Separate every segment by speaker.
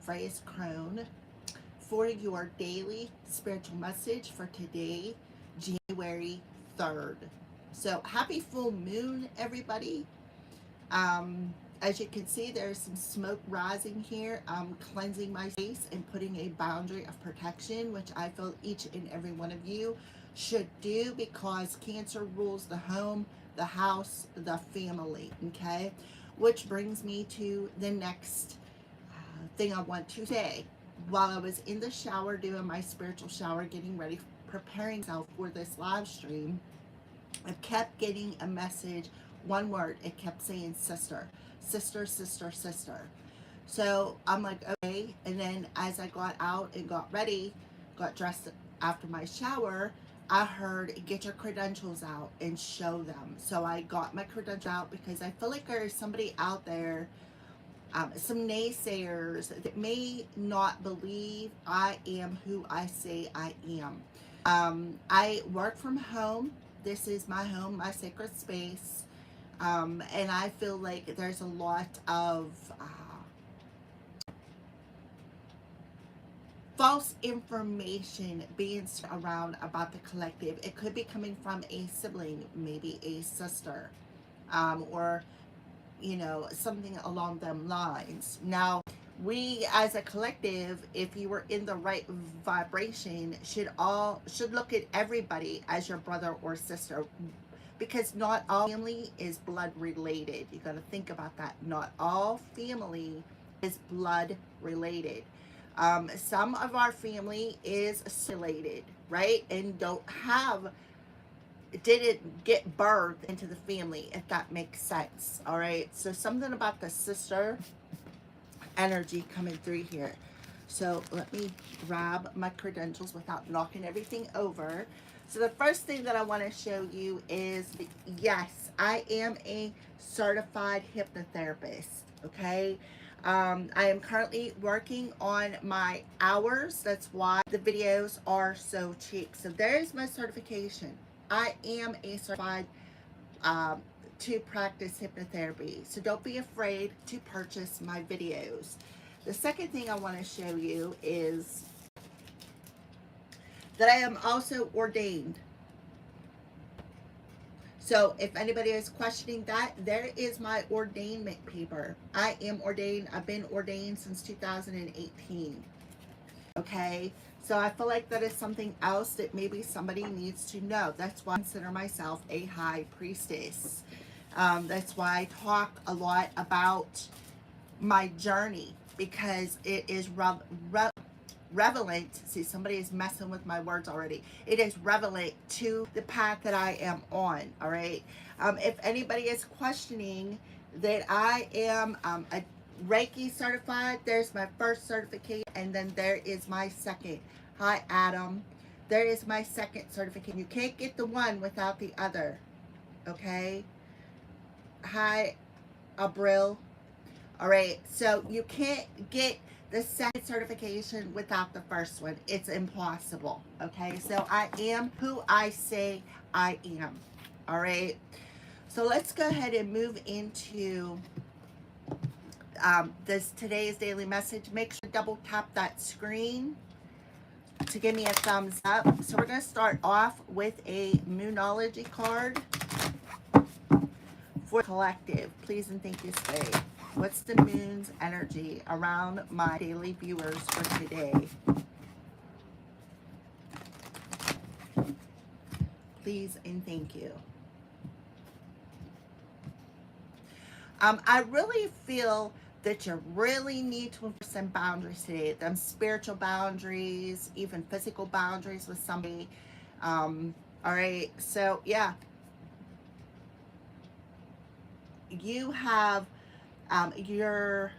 Speaker 1: Freya's Crone for your daily spiritual message for today, January 3rd. So happy full moon, everybody. As you can see, there's some smoke rising here. I'm cleansing my space and putting a boundary of protection, which I feel each and every one of you should do, because Cancer rules the home, the house, the family, okay? Which brings me to the next thing I want to say. While I was in the shower doing my spiritual shower, getting ready, preparing myself for this live stream, I kept getting a message, one word. It kept saying sister, sister, sister, sister. So I'm like, okay. And then as I got out and got ready, got dressed after my shower, I heard, get your credentials out and show them. So I got my credentials out because I feel like there's somebody out there, some naysayers that may not believe I am who I say I am. I work from home. This is my home, my sacred space. And I feel like there's a lot of false information being around about the collective. It could be coming from a sibling, maybe a sister, or something along them lines. Now, we as a collective, if you were in the right vibration, should look at everybody as your brother or sister, because not all family is blood related. You got to think about that. Not all family is blood related. Some of our family is assimilated, right, and didn't get birthed into the family, if that makes sense. All right, so something about the sister energy coming through here. So let me grab my credentials without knocking everything over. So the first thing that I want to show you is, yes, I am a certified hypnotherapist, okay? I am currently working on my hours. That's why the videos are so cheap. So there's my certification. I am a certified to practice hypnotherapy. So don't be afraid to purchase my videos. The second thing I want to show you is that I am also ordained. So if anybody is questioning that, there is my ordainment paper. I am ordained. I've been ordained since 2018. Okay, so I feel like that is something else that maybe somebody needs to know. That's why I consider myself a high priestess. That's why I talk a lot about my journey, because it is relevant. See, somebody is messing with my words already. It is relevant to the path that I am on. All right. If anybody is questioning that I am a Reiki certified, there's my first certification, and then there is my second. Hi, Adam. There is my second certification. You can't get the one without the other. Okay. Hi, Abril. All right. So you can't get the second certification without the first one. It's impossible. Okay, so I am who I say I am. All right, so let's go ahead and move into today's daily message. Make sure to double tap that screen to give me a thumbs up. So we're going to start off with a Moonology card for collective. Please and thank you, Spade. What's the moon's energy around my daily viewers for today? Please and thank you. I really feel that you really need to enforce some boundaries today. Them spiritual boundaries, even physical boundaries with somebody. All right, so yeah. You have you're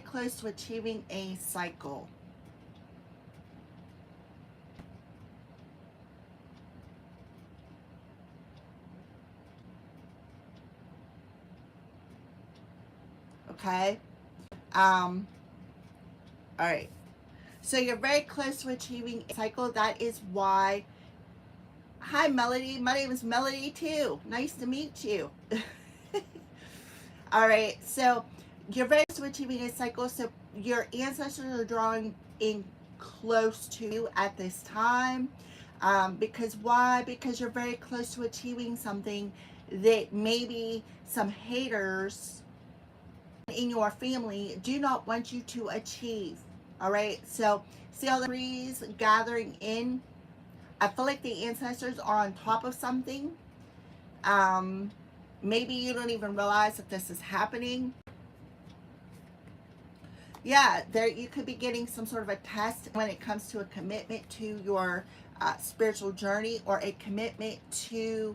Speaker 1: close to achieving a cycle. Okay. All right. So you're very close to achieving a cycle. That is why. Hi, Melody. My name is Melody too. Nice to meet you. All right. So you're very close to achieving a cycle. So your ancestors are drawing in close to you at this time. Because why? Because you're very close to achieving something that maybe some haters in your family do not want you to achieve. All right. So see all the trees gathering in. I feel like the ancestors are on top of something. Um, Maybe you don't even realize that this is happening. Yeah, there you could be getting some sort of a test when it comes to a commitment to your spiritual journey, or a commitment to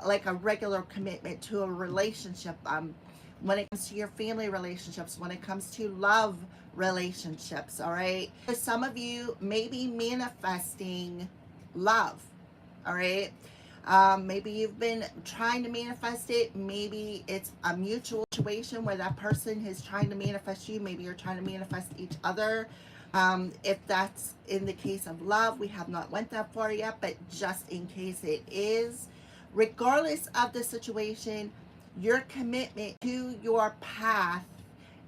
Speaker 1: like a regular commitment to a relationship. When it comes to your family relationships, when it comes to love relationships, all right? So some of you may be manifesting love, all right? Maybe you've been trying to manifest it. Maybe it's a mutual situation where that person is trying to manifest you. Maybe you're trying to manifest each other. If that's in the case of love, we have not went that far yet, but just in case it is, regardless of the situation, your commitment to your path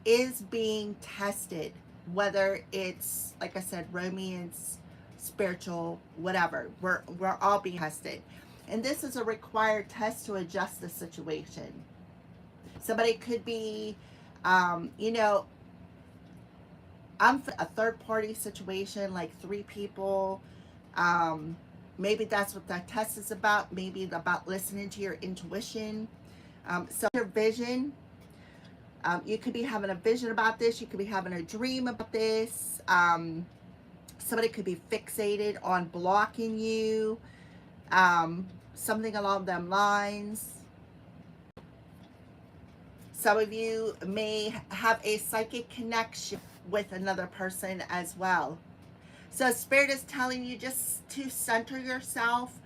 Speaker 1: is being tested, whether it's, like I said, romance, spiritual, whatever. We're all being tested. And this is a required test to adjust the situation. Somebody could be, you know, I'm a third party situation, like 3 people. Maybe that's what that test is about. Maybe it's about listening to your intuition. So your vision. You could be having a vision about this. You could be having a dream about this. Somebody could be fixated on blocking you. Something along them lines. Some of you may have a psychic connection with another person as well. So Spirit is telling you just to center yourself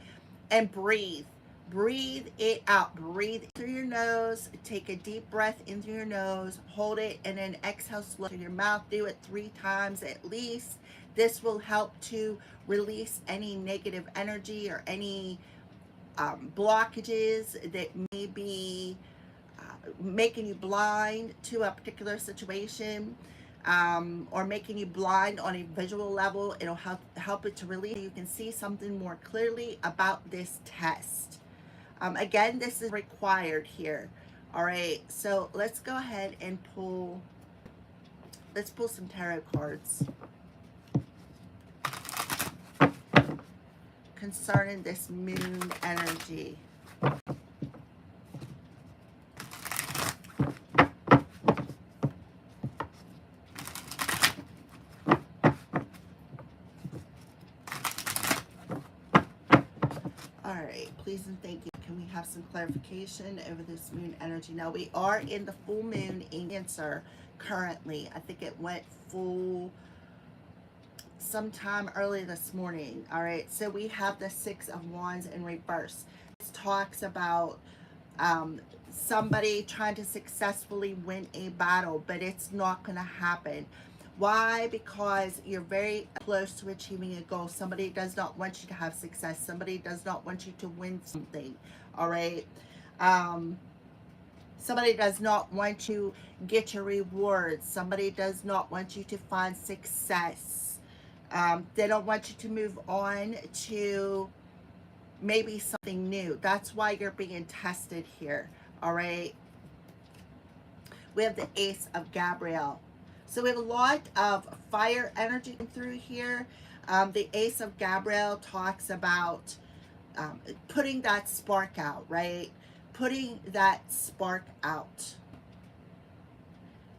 Speaker 1: and breathe. Breathe it out. Breathe through your nose. Take a deep breath in through your nose. Hold it and then exhale slowly through your mouth. Do it 3 times at least. This will help to release any negative energy or any blockages that may be making you blind to a particular situation, or making you blind on a visual level. It'll help it to release. You can see something more clearly about this test. Again, this is required here. All right, so let's go ahead and pull some tarot cards concerning this moon energy. All right, please and thank you. Can we have some clarification over this moon energy? Now, we are in the full moon in Cancer currently. I think it went full sometime early this morning. All right, so we have the 6 of Wands in reverse. This talks about somebody trying to successfully win a battle, but it's not going to happen. Why? Because you're very close to achieving a goal. Somebody does not want you to have success. Somebody does not want you to win something. All right. Somebody does not want you to get your rewards. Somebody does not want you to find success. They don't want you to move on to maybe something new. That's why you're being tested here. All right. We have the Ace of Gabriel. So we have a lot of fire energy through here. The Ace of Gabriel talks about putting that spark out, right? Putting that spark out.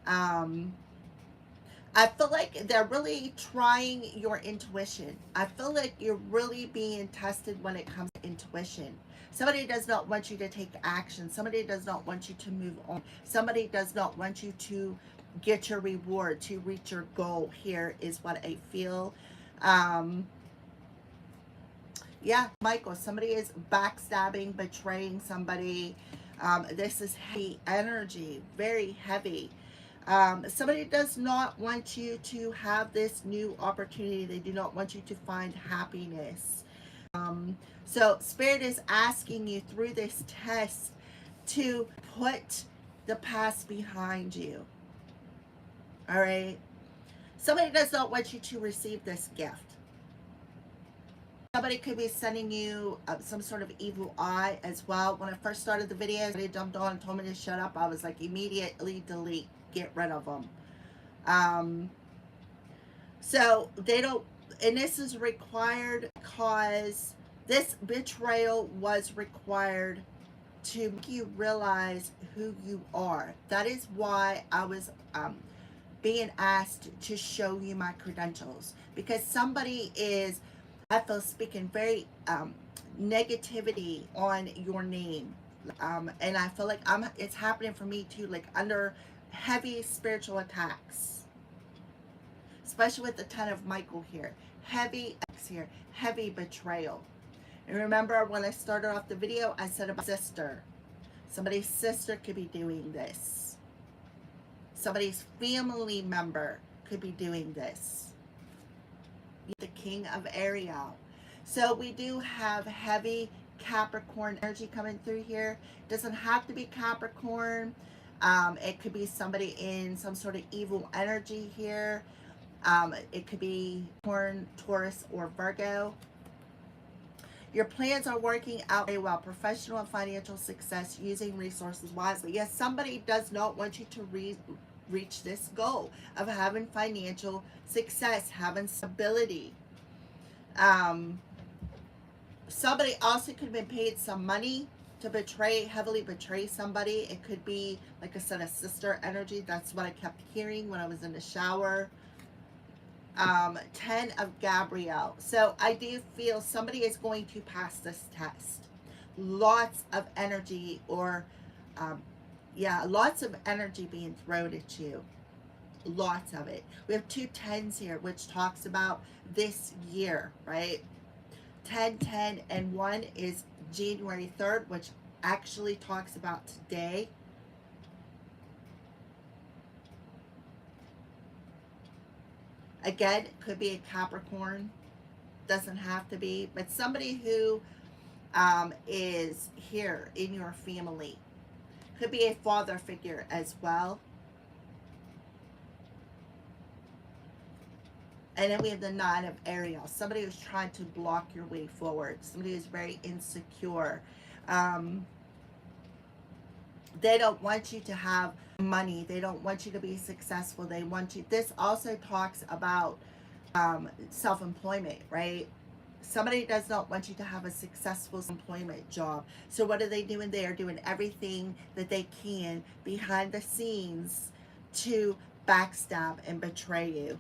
Speaker 1: I feel like they're really trying your intuition. I feel like you're really being tested when it comes to intuition. Somebody does not want you to take action. Somebody does not want you to move on. Somebody does not want you to get your reward, to reach your goal. Here is what I feel. Yeah, Michael, somebody is backstabbing, betraying somebody. This is heavy energy, very heavy. Somebody does not want you to have this new opportunity. They do not want you to find happiness. So Spirit is asking you through this test to put the past behind you. All right. Somebody does not want you to receive this gift. Somebody could be sending you some sort of evil eye as well. When I first started the videos, they jumped on and told me to shut up. I was like, immediately delete, get rid of them. So they don't, and this is required because this betrayal was required to make you realize who you are. That is why I was being asked to show you my credentials, because somebody is, I feel, speaking very negativity on your name, and I feel like it's happening for me too, like under heavy spiritual attacks, especially with the Ten of Michael here, heavy attacks here, heavy betrayal. And remember when I started off the video, I said about sister. Somebody's sister could be doing this. Somebody's family member could be doing this. The King of Ariel. So we do have heavy Capricorn energy coming through here. Doesn't have to be Capricorn. It could be somebody in some sort of evil energy here. It could be Capricorn, Taurus, or Virgo. Your plans are working out very well. Professional and financial success, using resources wisely. Yes, somebody does not want you to reach this goal of having financial success, having stability. Somebody also could have been paid some money to heavily betray somebody. It could be, like I said, a sister energy. That's what I kept hearing when I was in the shower. 10 of Gabrielle. So I do feel somebody is going to pass this test. Lots of energy, or lots of energy being thrown at you. Lots of it. We have 2 10s here, which talks about this year, right? 10, 10, and 1 is January 3rd, which actually talks about today. Again, could be a Capricorn, doesn't have to be, but somebody who is here in your family. Could be a father figure as well. And then we have the 9 of Ariel. Somebody who's trying to block your way forward. Somebody who's very insecure. They don't want you to have money. They don't want you to be successful. They want you. This also talks about self-employment, right? Somebody does not want you to have a successful employment job. So what are they doing? They are doing everything that they can behind the scenes to backstab and betray you.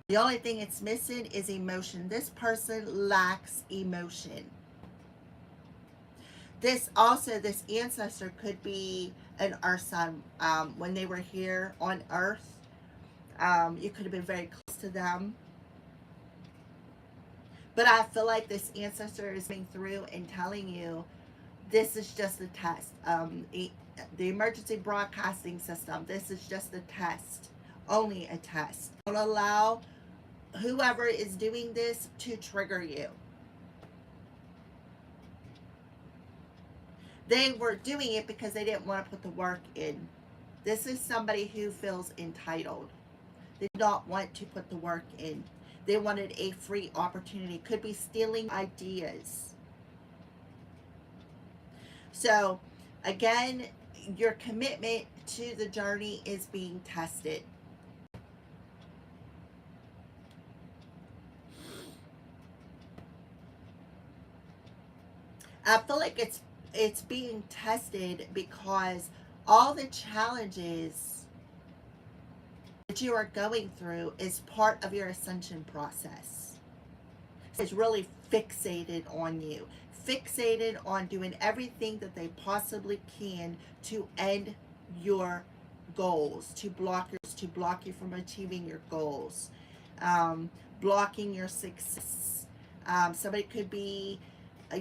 Speaker 1: The only thing it's missing is emotion. This person lacks emotion. This ancestor could be an earth sign. When they were here on earth, you could have been very close to them. But I feel like this ancestor is coming through and telling you this is just a test. The emergency broadcasting system, this is just a test. Only a test. Don't allow whoever is doing this to trigger you. They were doing it because they didn't want to put the work in. This is somebody who feels entitled. They did not want to put the work in. They wanted a free opportunity. Could be stealing ideas. So, again, your commitment to the journey is being tested. I feel like it's being tested because all the challenges that you are going through is part of your ascension process. It's really fixated on you, fixated on doing everything that they possibly can to end your goals, to block you from achieving your goals, blocking your success. Somebody could be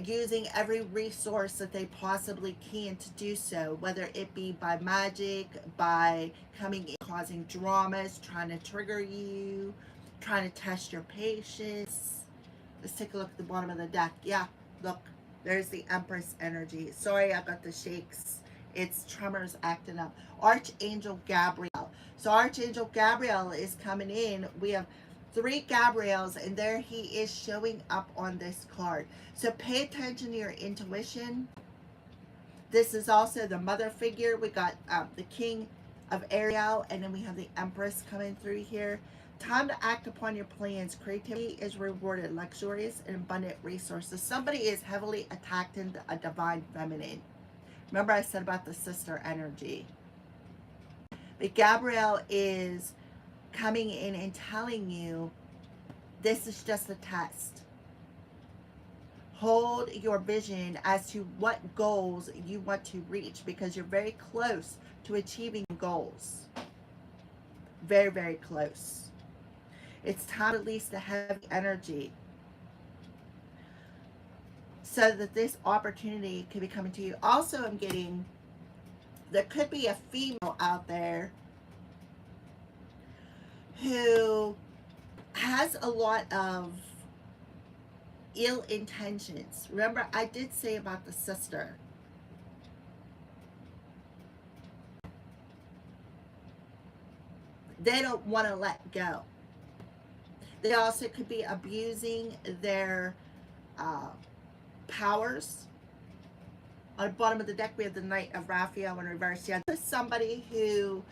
Speaker 1: using every resource that they possibly can to do so, whether it be by magic, by coming in, causing dramas, trying to trigger you, trying to test your patience. Let's take a look at the bottom of the deck. Yeah, look, there's the Empress energy. Sorry, I got the shakes. It's tremors acting up. Archangel Gabriel. So So Archangel Gabriel is coming in. We have 3 Gabriels, and there he is showing up on this card. So pay attention to your intuition. This is also the mother figure. We got the King of Ariel, and then we have the Empress coming through here. Time to act upon your plans. Creativity is rewarded. Luxurious and abundant resources. Somebody is heavily attacked in a divine feminine. Remember I said about the sister energy. But Gabrielle is coming in and telling you this is just a test. Hold your vision as to what goals you want to reach, because you're very close to achieving goals. Very, very close. It's time to release the heavy energy so that this opportunity could be coming to you. Also, I'm getting, there could be a female out there who has a lot of ill intentions. Remember, I did say about the sister. They don't want to let go. They also could be abusing their powers. On the bottom of the deck, we have the Knight of Raphael in reverse. Yeah, this is somebody who,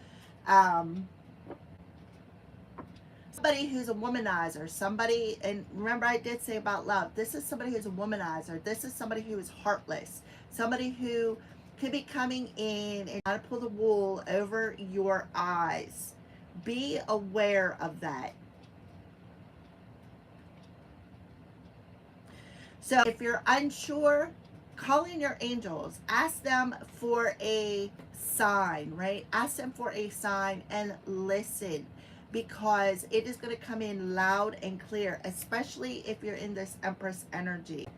Speaker 1: somebody who's a womanizer. Somebody, and remember I did say about love. This is somebody who's a womanizer. This is somebody who is heartless. Somebody who could be coming in and trying to pull the wool over your eyes. Be aware of that. So if you're unsure, call in your angels. Ask them for a sign, right? Ask them for a sign and listen, because it is going to come in loud and clear, especially if you're in this Empress energy.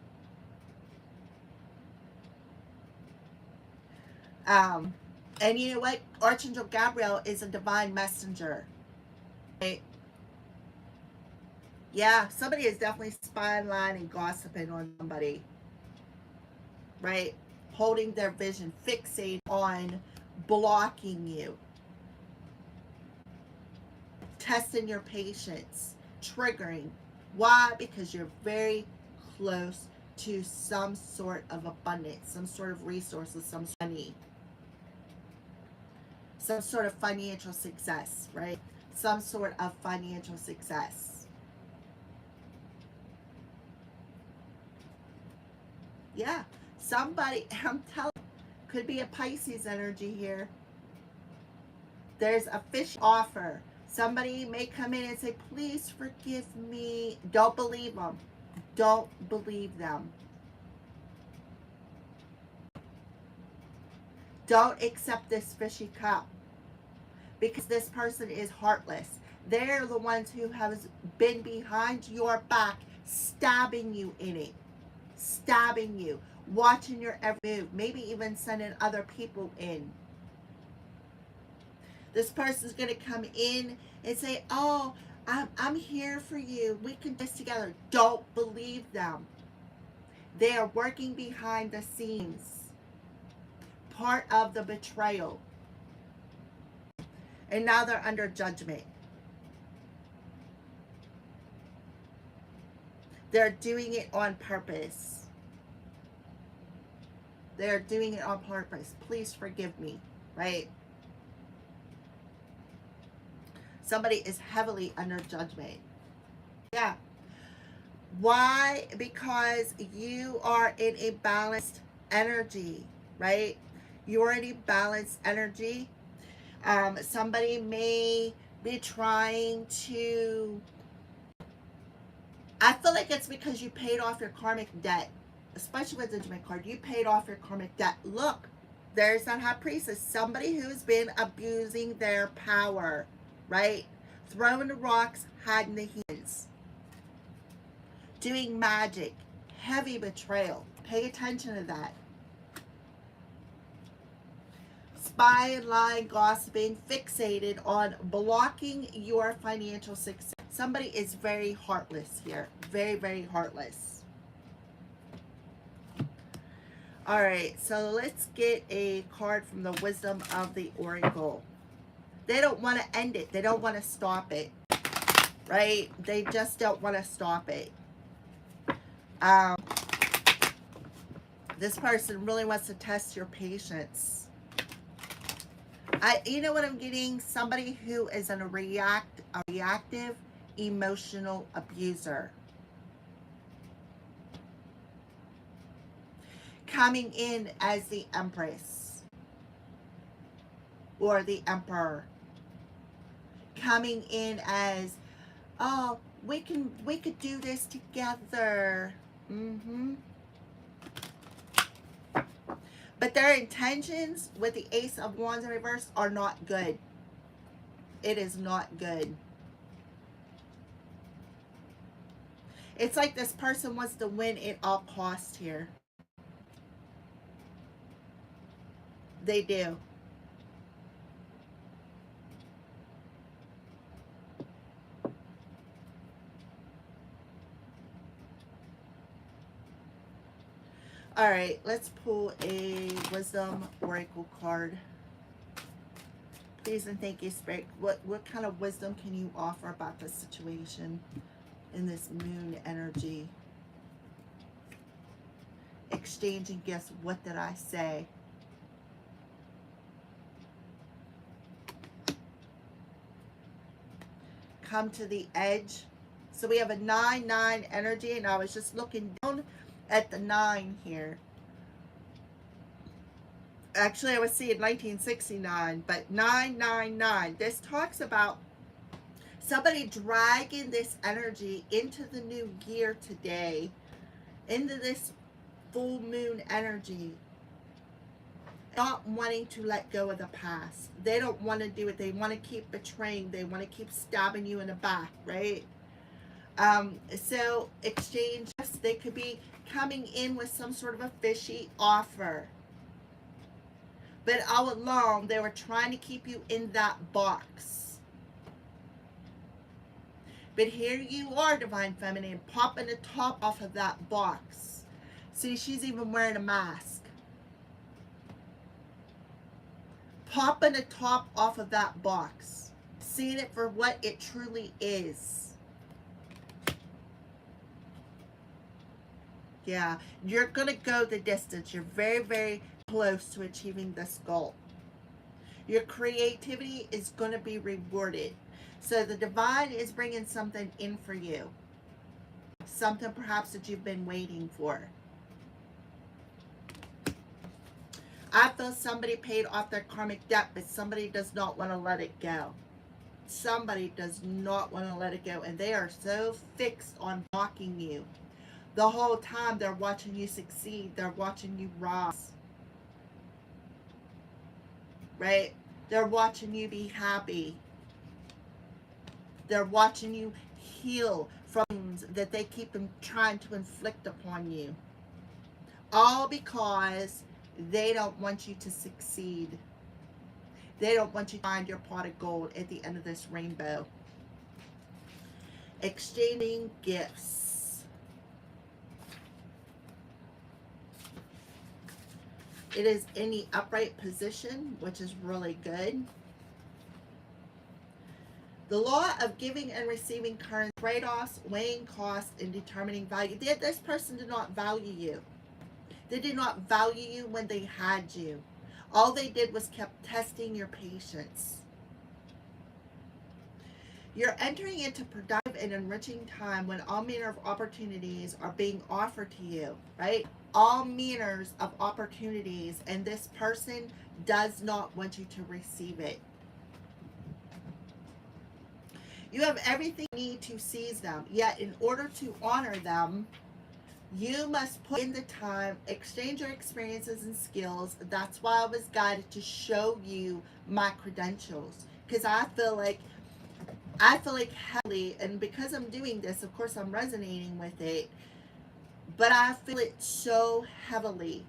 Speaker 1: And you know what? Archangel Gabriel is a divine messenger. Right? Yeah, somebody is definitely spying, lying, and gossiping on somebody. Right? Holding their vision, fixated on blocking you. Testing your patience, triggering. Why? Because you're very close to some sort of abundance, some sort of resources, some money, some sort of financial success, right? Some sort of financial success. Yeah, somebody, I'm telling you, could be a Pisces energy here. There's a fish offer. Somebody may come in and say, please forgive me. Don't believe them. Don't believe them. Don't accept this fishy cup, because this person is heartless. They're the ones who have been behind your back, stabbing you in it. Stabbing you. Watching your every move. Maybe even sending other people in. This person's going to come in and say, oh, I'm here for you. We can do this together. Don't believe them. They are working behind the scenes. Part of the betrayal. And now they're under judgment. They're doing it on purpose. They're doing it on purpose. Please forgive me, right? Somebody is heavily under judgment. Yeah. Why? Because you are in a balanced energy, right? You're in a balanced energy. Somebody may be trying to, I feel like it's because you paid off your karmic debt, especially with the Judgment card. You paid off your karmic debt. Look, there's that High Priestess. Somebody who's been abusing their power, right? Throwing the rocks, hiding the hands. Doing magic. Heavy betrayal. Pay attention to that. Spying, lying, gossiping, fixated on blocking your financial success. Somebody is very heartless here. Very, very heartless. All right, so let's get a card from the Wisdom of the Oracle. They don't want to end it. They don't want to stop it, right? They just don't want to stop it. Um, this person really wants to test your patience. You know what I'm getting? Somebody who is a reactive, emotional abuser. Coming in as the Empress or the Emperor. Coming in as, oh, we could do this together. But their intentions with the Ace of Wands in reverse are not good. It is not good. It's like this person wants to win at all costs here. They do. All right, let's pull a Wisdom Oracle card. Please and thank you, Spirit. What kind of wisdom can you offer about this situation in this moon energy? Exchanging gifts. What did I say? Come to the edge. So we have a 9-9 energy, and I was just looking down at the 9 here. Actually, I was seeing 1969, but 999. This talks about somebody dragging this energy into the new year today, into this full moon energy, not wanting to let go of the past. They don't want to do it. They want to keep betraying. They want to keep stabbing you in the back, right? So exchange, they could be coming in with some sort of a fishy offer. But all along, they were trying to keep you in that box. But here you are, Divine Feminine, popping the top off of that box. See, she's even wearing a mask. Popping the top off of that box. Seeing it for what it truly is. Yeah, you're going to go the distance. You're very, very close to achieving this goal. Your creativity is going to be rewarded. So the divine is bringing something in for you. Something perhaps that you've been waiting for. I feel somebody paid off their karmic debt, but somebody does not want to let it go. Somebody does not want to let it go, and they are so fixed on blocking you. The whole time they're watching you succeed. They're watching you rise. Right? They're watching you be happy. They're watching you heal from things that they keep trying to inflict upon you. All because they don't want you to succeed. They don't want you to find your pot of gold at the end of this rainbow. Exchanging gifts. It is in the upright position, which is really good. The law of giving and receiving current trade-offs, weighing costs, and determining value. This person did not value you. They did not value you when they had you. All they did was kept testing your patience. You're entering into productive and enriching time when all manner of opportunities are being offered to you, right? All manners of opportunities, and this person does not want you to receive it. You have everything you need to seize them, yet in order to honor them, you must put in the time, exchange your experiences and skills. That's why I was guided to show you my credentials, because I feel like heavily, and because I'm doing this, of course I'm resonating with it, but I feel it so heavily,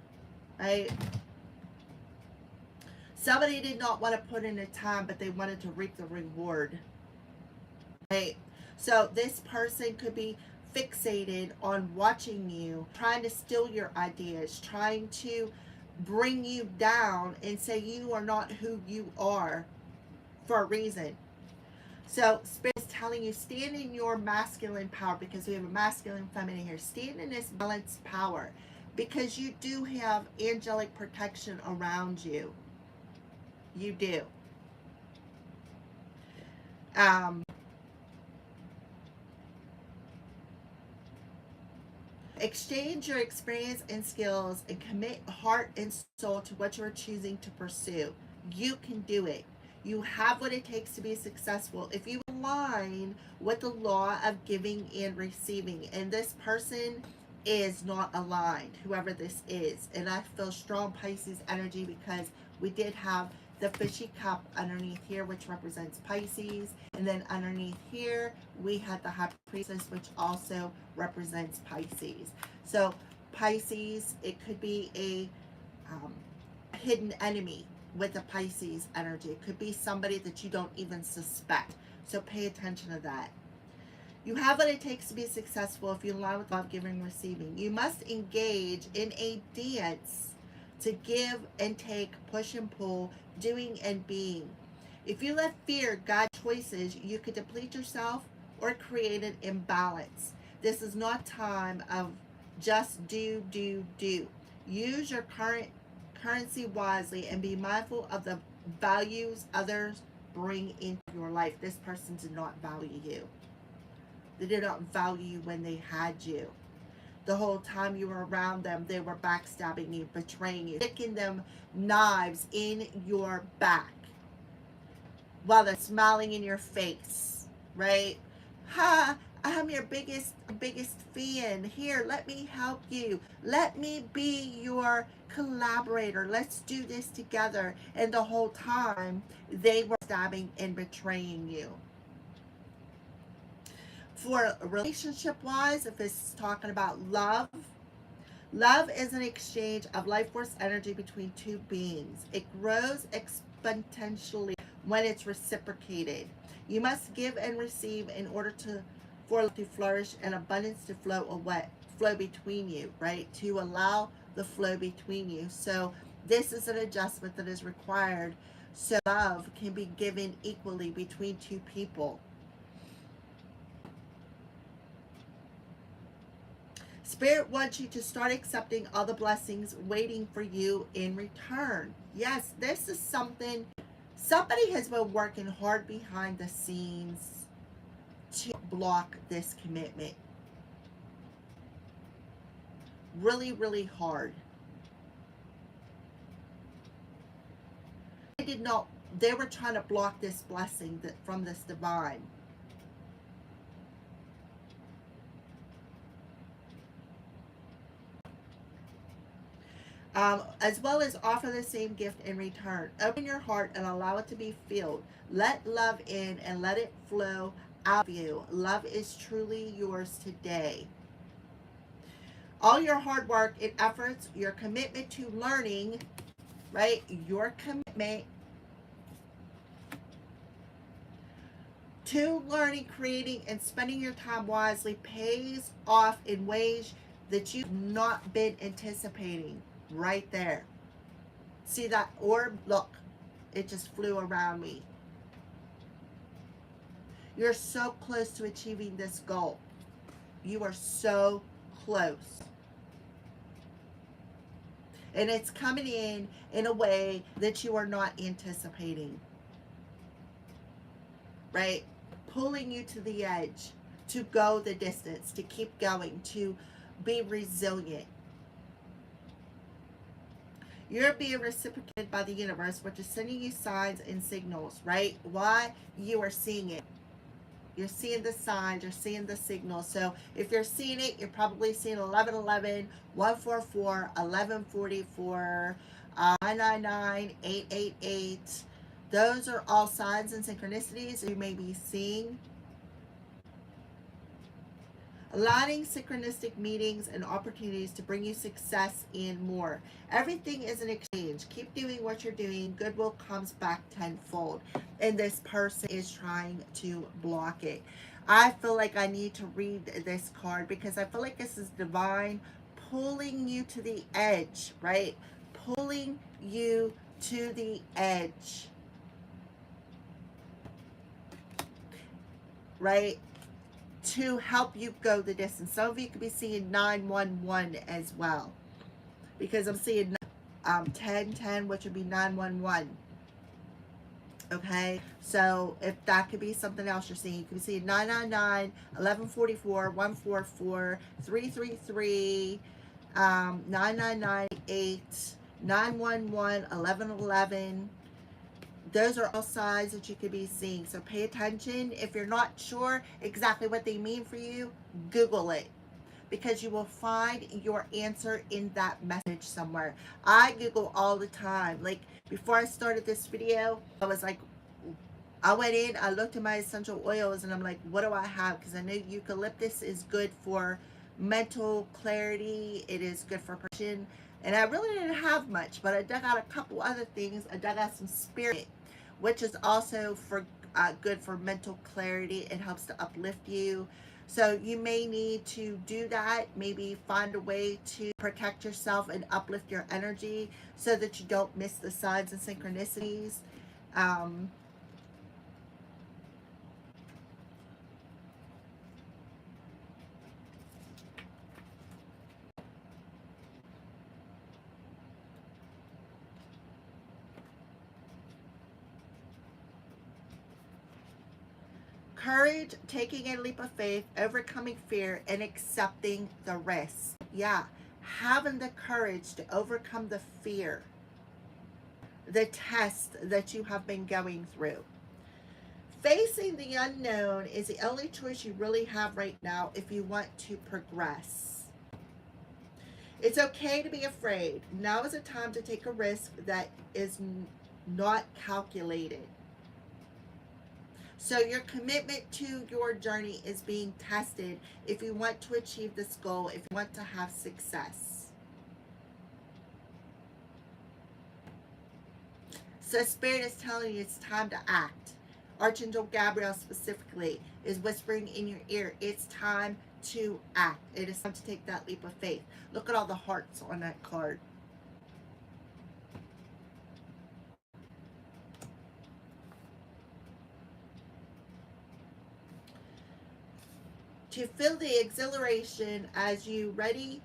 Speaker 1: right? Somebody did not want to put in the time, but they wanted to reap the reward, right? So this person could be fixated on watching you, trying to steal your ideas, trying to bring you down and say you are not who you are, for a reason. So Spirit is telling you, stand in your masculine power, because we have a masculine feminine here. Stand in this balanced power, because you do have angelic protection around you. You do. Exchange your experience and skills and commit heart and soul to what you're choosing to pursue. You can do it. You have what it takes to be successful if you align with the law of giving and receiving. And this person is not aligned, whoever this is. And I feel strong Pisces energy, because we did have the fishy cup underneath here, which represents Pisces. And then underneath here, we had the High Priestess, which also represents Pisces. So Pisces, it could be a hidden enemy with the Pisces energy. It could be somebody that you don't even suspect. So pay attention to that. You have what it takes to be successful if you align with love, giving, and receiving. You must engage in a dance to give and take, push and pull, doing and being. If you let fear guide choices, you could deplete yourself or create an imbalance. This is not time of just do. Use your currency wisely and be mindful of the values others bring into your life. This person did not value you. They did not value you when they had you. The whole time you were around them, they were backstabbing you, betraying you, sticking them knives in your back while they're smiling in your face, right? Ha, I'm your biggest fan. Here, let me help you. Let me be your collaborator. Let's do this together. And the whole time, they were stabbing and betraying you. For relationship-wise, if it's talking about love, love is an exchange of life force energy between two beings. It grows exponentially when it's reciprocated. You must give and receive in order for it to flourish and abundance to flow between you, right? To allow the flow between you. So this is an adjustment that is required so love can be given equally between two people. Spirit wants you to start accepting all the blessings waiting for you in return. Yes, this is something, somebody has been working hard behind the scenes to block this commitment. Really, really hard. They were trying to block this blessing from this divine. As well as offer the same gift in return. Open your heart and allow it to be filled. Let love in and let it flow out of you. Love is truly yours today. All your hard work and efforts, your commitment to learning, right? Your commitment to learning, creating, and spending your time wisely pays off in ways that you've not been anticipating. Right there. See that orb? Look, it just flew around me. You're so close to achieving this goal. You are so close. And it's coming in a way that you are not anticipating. Right? Pulling you to the edge, to go the distance, to keep going, to be resilient. You're being reciprocated by the universe, which is sending you signs and signals, right? Why? You are seeing it. You're seeing the signs, you're seeing the signals. So if you're seeing it, you're probably seeing 1111, 144, 1144, 999, 888. Those are all signs and synchronicities you may be seeing. Aligning synchronistic meetings and opportunities to bring you success and more. Everything is an exchange. Keep doing what you're doing. Goodwill comes back tenfold. And this person is trying to block it. I feel like I need to read this card because I feel like this is divine pulling you to the edge, right? Pulling you to the edge. right? To help you go the distance. Some of you could be seeing 911 as well, because I'm seeing 1010, which would be 911. Okay, so if that could be something else you're seeing, you could be seeing 999, 1144, 144, 333, 9998, 911, 1111. Those are all signs that you could be seeing. So pay attention. If you're not sure exactly what they mean for you, Google it, because you will find your answer in that message somewhere. I Google all the time. Like before I started this video, I was like, I went in, I looked at my essential oils, and I'm like, what do I have? Because I know eucalyptus is good for mental clarity. It is good for person. And I really didn't have much, but I dug out a couple other things. I dug out some spirit, which is also for good for mental clarity. It helps to uplift you. So you may need to do that. Maybe find a way to protect yourself and uplift your energy so that you don't miss the signs and synchronicities. Um, Courage, taking a leap of faith, overcoming fear, and accepting the risk. Yeah, having the courage to overcome the fear, the test that you have been going through. Facing the unknown is the only choice you really have right now if you want to progress. It's okay to be afraid. Now is a time to take a risk that is not calculated. So your commitment to your journey is being tested if you want to achieve this goal, if you want to have success. So Spirit is telling you it's time to act. Archangel Gabriel specifically is whispering in your ear, it's time to act. It is time to take that leap of faith. Look at all the hearts on that card. To feel the exhilaration as you ready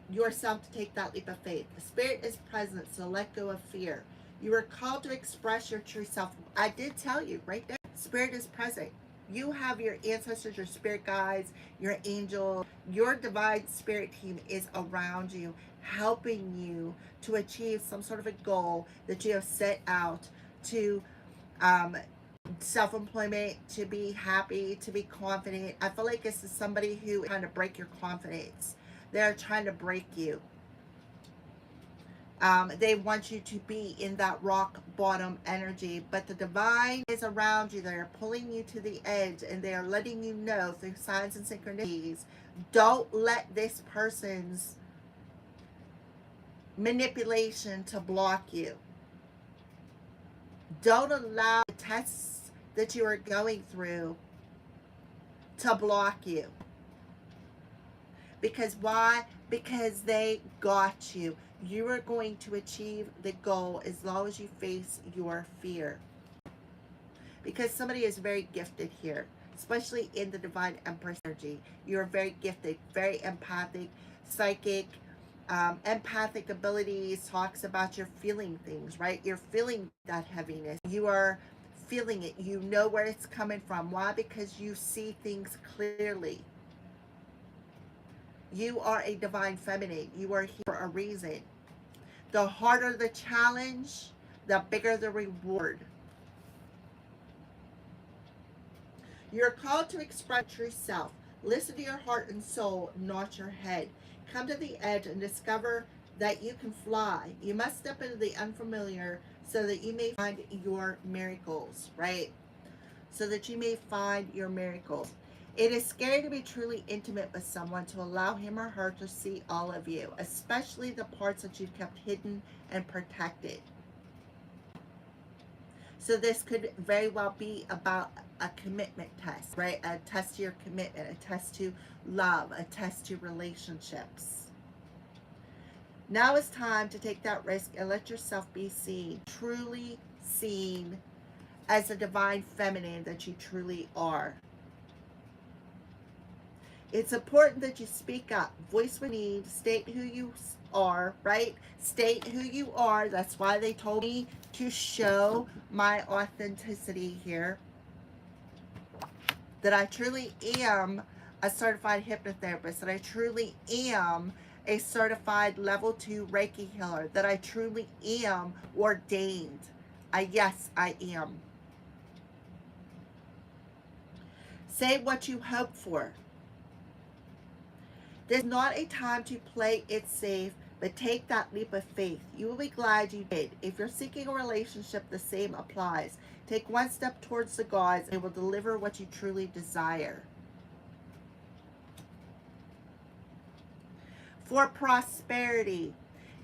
Speaker 1: yourself to take that leap of faith. The Spirit is present, so let go of fear. You are called to express your true self. I did tell you right there. Spirit is present. You have your ancestors, your spirit guides, your angel, your divine spirit team is around you, helping you to achieve some sort of a goal that you have set out to, self-employment, to be happy, to be confident. I feel like this is somebody who is trying to break your confidence. They're trying to break you. They want you to be in that rock bottom energy, but the divine is around you. They're pulling you to the edge, and they are letting you know through signs and synchronicities, don't let this person's manipulation to block you. Don't allow the tests that you are going through to block you. Because why? Because they got you. You are going to achieve the goal as long as you face your fear. Because somebody is very gifted here, especially in the Divine Empress energy. You're very gifted, very empathic, psychic. Empathic abilities talks about you're feeling things, right? You're feeling that heaviness. You are feeling it. You know where it's coming from. Why? Because you see things clearly. You are a divine feminine. You are here for a reason. The harder the challenge, the bigger the reward. You're called to express true self. Listen to your heart and soul, not your head. Come to the edge and discover that you can fly. You must step into the unfamiliar so that you may find your miracles, right? So that you may find your miracles. It is scary to be truly intimate with someone, to allow him or her to see all of you, especially the parts that you've kept hidden and protected. So this could very well be about a commitment test, right? A test to your commitment, a test to love, a test to relationships. Now it's time to take that risk and let yourself be seen, truly seen as the divine feminine that you truly are. It's important that you speak up, voice what you need, state who you are, right? State who you are. That's why they told me to show my authenticity here. That I truly am a certified hypnotherapist, that I truly am a certified level 2 Reiki healer, that I truly am ordained. Yes, I am. Say what you hope for. There's not a time to play it safe, but take that leap of faith. You will be glad you did. If you're seeking a relationship, the same applies. Take one step towards the gods, and they will deliver what you truly desire. For prosperity.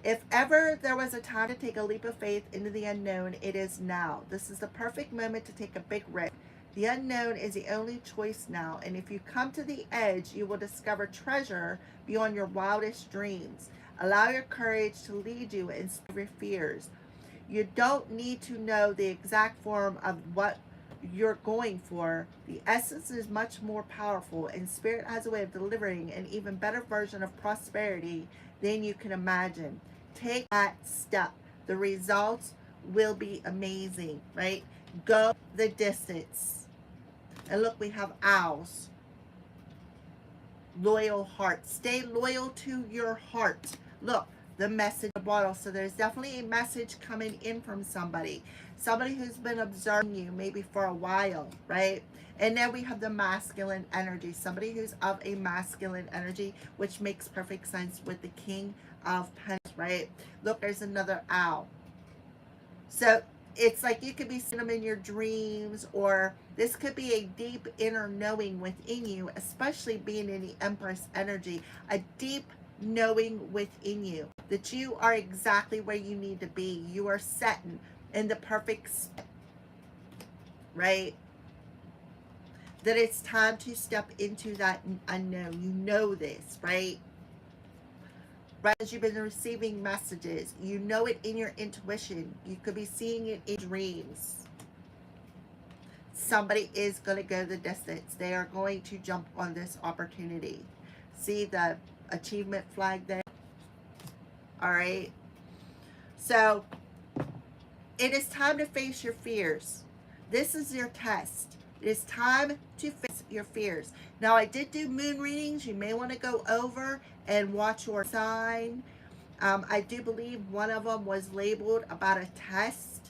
Speaker 1: If ever there was a time to take a leap of faith into the unknown, it is now. This is the perfect moment to take a big risk. The unknown is the only choice now, and if you come to the edge, you will discover treasure beyond your wildest dreams. Allow your courage to lead you in spite of your fears. You don't need to know the exact form of what you're going for. The essence is much more powerful, and Spirit has a way of delivering an even better version of prosperity than you can imagine. Take that step. The results will be amazing, right? Go the distance. And look, we have owls. Loyal heart. Stay loyal to your heart. Look, the message in the bottle. So there's definitely a message coming in from somebody. Somebody who's been observing you maybe for a while, right? And then we have the masculine energy. Somebody who's of a masculine energy, which makes perfect sense with the King of Pentacles, right? Look, there's another owl. So it's like you could be seeing them in your dreams, or this could be a deep inner knowing within you, especially being in the Empress energy, a deep knowing within you that you are exactly where you need to be. You are set in the perfect spot, right? That it's time to step into that unknown. You know this, right? Right, as you've been receiving messages, you know it in your intuition. You could be seeing it in dreams. Somebody is going to go the distance. They are going to jump on this opportunity. See the achievement flag there? All right. So it is time to face your fears. This is your test. It is time to face your fears. Now, I did do moon readings. You may want to go over and watch your sign. I do believe one of them was labeled about a test.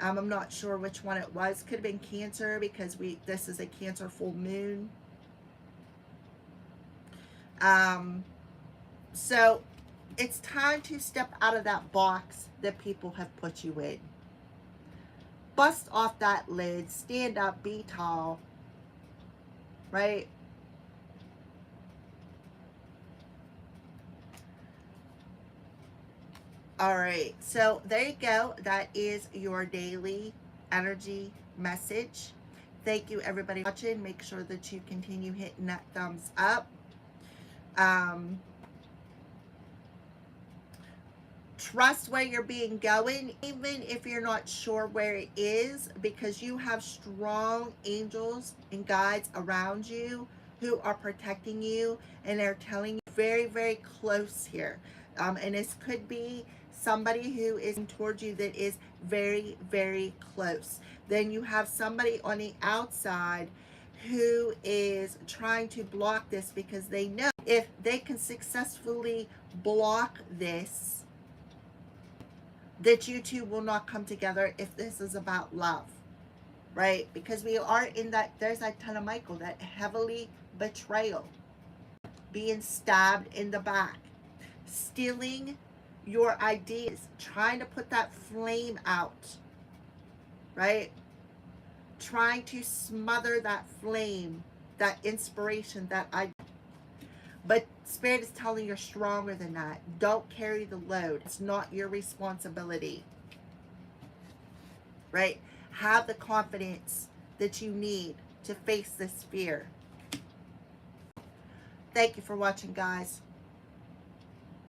Speaker 1: I'm not sure which one it was. Could have been Cancer, because this is a Cancer full moon. So it's time to step out of that box that people have put you in. Bust off that lid, stand up, be tall, right? All right, so there you go. That is your daily energy message. Thank you, everybody watching. Make sure that you continue hitting that thumbs up. Trust where you're being going, even if you're not sure where it is, because you have strong angels and guides around you who are protecting you, and they're telling you very, very close here. And this could be somebody who is towards you that is very, very close. Then you have somebody on the outside who is trying to block this, because they know if they can successfully block this, that you two will not come together if this is about love, right? Because we are in that, there's that ton of Michael, that heavily betrayal, being stabbed in the back, stealing your ideas, trying to put that flame out, right? Trying to smother that flame, that inspiration, that idea. But Spirit is telling you you're stronger than that. Don't carry the load. It's not your responsibility. Right? Have the confidence that you need to face this fear. Thank you for watching, guys.